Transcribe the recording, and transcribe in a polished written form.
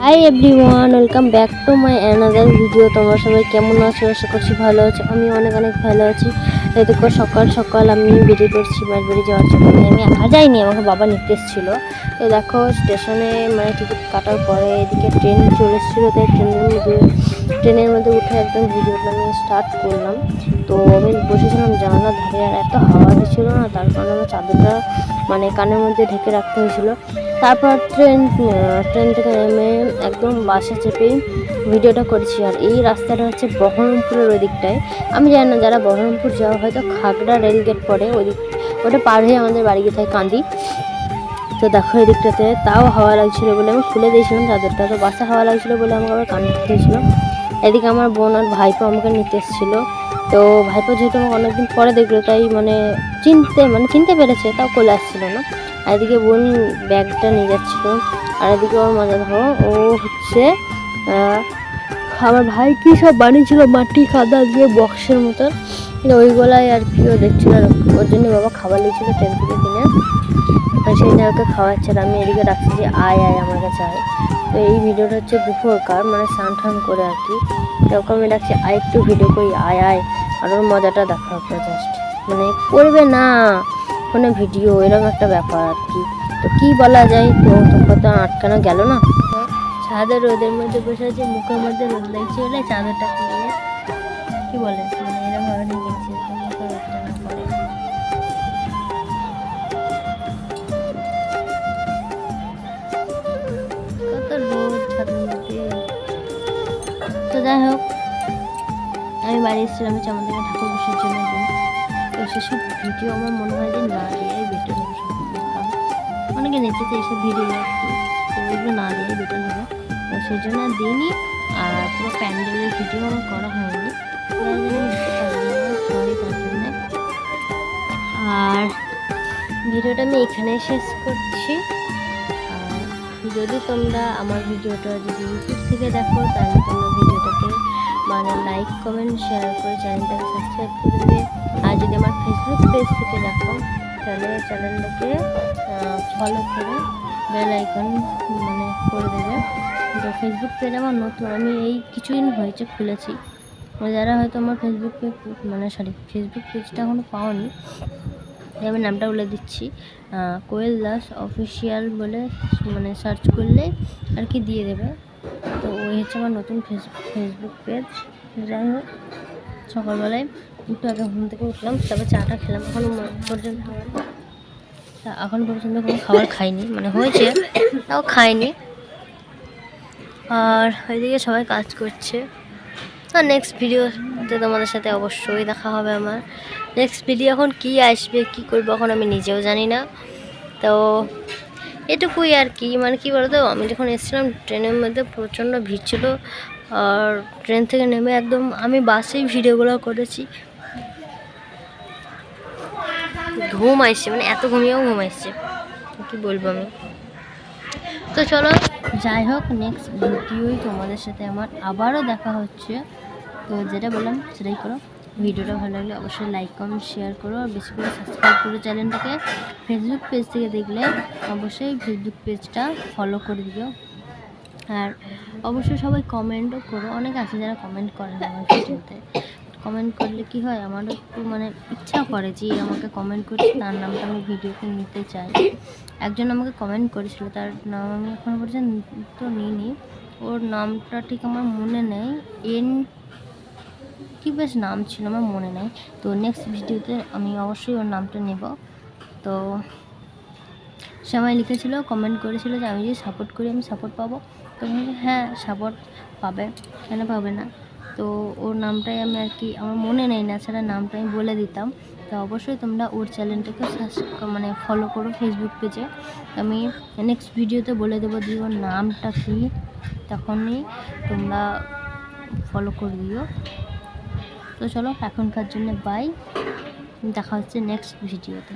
Hi everyone, welcome back to my another video. তোমরা সবাই কেমন আছো? আশা করছি ভালো আছো। আমি অনেক ভালো আছি। এই দেখো সকাল সকাল আমি বেরিয়ে পড়ছি বাড়ি যাওয়ার জন্য। আমি একা যাইনি, আমাকে বাবা নিতে এসেছিলো। তো দেখো স্টেশনে মানে টিকিট কাটার পরে এদিকে ট্রেন চলে এসেছিলো, তাই ট্রেনের মধ্যে উঠে একদম ভিডিওটা আমি স্টার্ট করলাম। তো আমি বসেছিলাম জানালার ধারে, আর এত হাওয়া দিচ্ছিলো না, তার কারণে আমার চাদরটা মানে কানের মধ্যে ঢেকে রাখতে হয়েছিল। তারপর ট্রেন থেকে নেমে একদম বাসে চেপেই ভিডিওটা করেছি। আর এই রাস্তাটা হচ্ছে বহরমপুরের ওই দিকটায়। আমি জানি না, যারা বহরমপুর যাওয়া হয়তো খাগড়া রেলগেট পড়ে ওই দিক, ওটা পার হয়ে আমাদের বাড়ি গিয়ে থাকে কান্দি। তো দেখো এই দিকটাতে তাও হাওয়া লাগছিলো বলে আমি খুলে দিয়েছিলাম চাদরটা। তো বাসে হাওয়া লাগছিলো বলে আমাকে আবার কান ধরতে হয়েছিলো। এদিকে আমার বোন আর ভাইপো আমাকে নিতে এসেছিলো। তো ভাইপো যেহেতু আমাকে অনেকদিন পরে দেখলো, তাই চিনতে পেরেছে, তাও কোলে আসছিলো না। আর এদিকে বোন ব্যাগটা নিয়ে যাচ্ছিলো। আর এদিকে ওর মজা দেখো, ও হচ্ছে আমার ভাই কী সব বানিয়েছিল মাটি কাদা দিয়ে বক্সের মতন, ওইগুলাই আর কি ও দেখছিল। ওর জন্য বাবা খাবার নিয়েছিল ট্রেন থেকে কিনে, সেইটা ওকে খাওয়াচ্ছে। আর আমি এদিকে ডাকছি যে আয় আমার কাছে আয়। তো এই ভিডিওটা হচ্ছে দুপুরকার, মানে স্নান টান করে আর কি। তো ওকে আমি ডাকছি আয়, একটু ভিডিও করি, আয়। আর ওর মজাটা দেখা হচ্ছে জাস্ট, মানে করবে না ফোনে ভিডিও, এরকম একটা ব্যাপার আর কি। তো কী বলা যায়, তো তোকে তো আটকানো গেল না। ছাদের রোদের মধ্যে বসে আছে, মুখের মধ্যে রোদ লাগছে বলে চাদরটা নিয়ে কি বলে মানে এরকম ভাবে নিয়ে গেছি, মুখে রোদটা না পড়ে। কত রোদ ছাদের মধ্যে। তো যাই হোক, আমি বাড়ি এসেছিলাম হচ্ছে আমাদের ঠাকুর বিসর্জনের দিন। তো সেসব ভিডিও আমার মনে হয় যে না দিয়ে বেটার হবে। অনেকে নিতে চাই এইসব ভিডিও, তো ওইগুলো না দিয়ে বেটার হবে। তো সেই জন্য দিইনি। আর পুরো প্যান্ডেলের ভিডিও আমার করা হয়নি, সরি তার জন্যে। আর ভিডিওটা আমি এখানে শেষ করছি। আর যদি তোমরা আমার ভিডিওটা যদি ইউটিউব থেকে দেখো, তাহলে তোমরা ভিডিওটাকে মানে লাইক কমেন্ট শেয়ার করে চ্যানেলটাকে সাবস্ক্রাইব করে দেবে। আর যদি আমার ফেসবুক পেজ থেকে দেখো, তাহলে চ্যানেলটাকে ফলো করে বেল আইকন মানে করে দেবে। তো ফেসবুক পেজ আমার নতুন, আমি এই কিছুদিন হয়েছে খুলেছি। যারা হয়তো আমার ফেসবুক পেজটা এখনও পাওনি, আমি নামটা বলে দিচ্ছি, কোয়েল দাস অফিসিয়াল বলে মানে সার্চ করলে আর কি দিয়ে দেবে। তো ওই হচ্ছে আমার নতুন ফেসবুক পেজ। যাই হোক, সকালবেলায় একটু আগে ঘুম থেকে উঠলাম, তারপর চাটা খেলাম। এখন পর্যন্ত কোনো খাবার খাইনি, মানে হয়েছে তাও খাইনি। আর ওইদিকে সবাই কাজ করছে। আর নেক্সট ভিডিওতে তোমাদের সাথে অবশ্যই দেখা হবে আমার। নেক্সট ভিডিও এখন কি আসবে, কি করবো এখন আমি নিজেও জানি না। তো এটুকুই আর কি, মানে কি বলতো, আমি যখন এসেছিলাম ট্রেনের মধ্যে প্রচণ্ড ভিড় ছিল। আর ট্রেন থেকে নেমে একদম আমি বাসেই ভিডিওগুলো করেছি। ঘুম আসছে, মানে এত ঘুমিয়েও ঘুম আসছে, কি বলবো আমি। তো চলো যাই হোক, নেক্সট ভিডিওই তোমাদের সাথে আমার আবারও দেখা হচ্ছে। তো যেটা বললাম সেটাই করো। ভিডিওটা ভালো লাগলে অবশ্যই লাইক কমেন্ট শেয়ার করো, আর বেশি করে সাবস্ক্রাইব করো চ্যানেলটাকে। ফেসবুক পেজ থেকে দেখলে অবশ্যই ফেসবুক পেজটা ফলো করে দিও। আর অবশ্যই সবাই কমেন্টও করো, অনেক আছে যারা কমেন্ট করে না আমার ভিডিওতে। কমেন্ট করলে কি হয়, আমারও একটু মানে ইচ্ছা করে যে আমাকে কমেন্ট করছে, তার নামটা আমি ভিডিওতে নিতে চাই। একজন আমাকে কমেন্ট করেছিল, তার নাম আমি এখনও পর্যন্ত নিইনি। ওর নামটা ঠিক আমার মনে নেই, কি বেশ নাম ছিল, আমার মনে নেই। তো নেক্সট ভিডিওতে আমি অবশ্যই ওর নামটা নেব। তো সবাই লিখেছিল, কমেন্ট করেছিল যে আমি যদি সাপোর্ট করি আমি সাপোর্ট পাবো। তো হ্যাঁ, সাপোর্ট পাবে, কেন পাবে না। তো ওর নামটাই আমি আর কি, আমার মনে নেই না, ছাড়া নামটা আমি বলে দিতাম। তো অবশ্যই তোমরা ওর চ্যানেলটাকে মানে ফলো করো ফেসবুক পেজে। আমি নেক্সট ভিডিওতে বলে দেবো যে ওর নামটা কী, তখনই তোমরা ফলো করে দিও। তো চলো এখনকার জন্য বাই, দেখা হচ্ছে নেক্সট ভিডিওতে।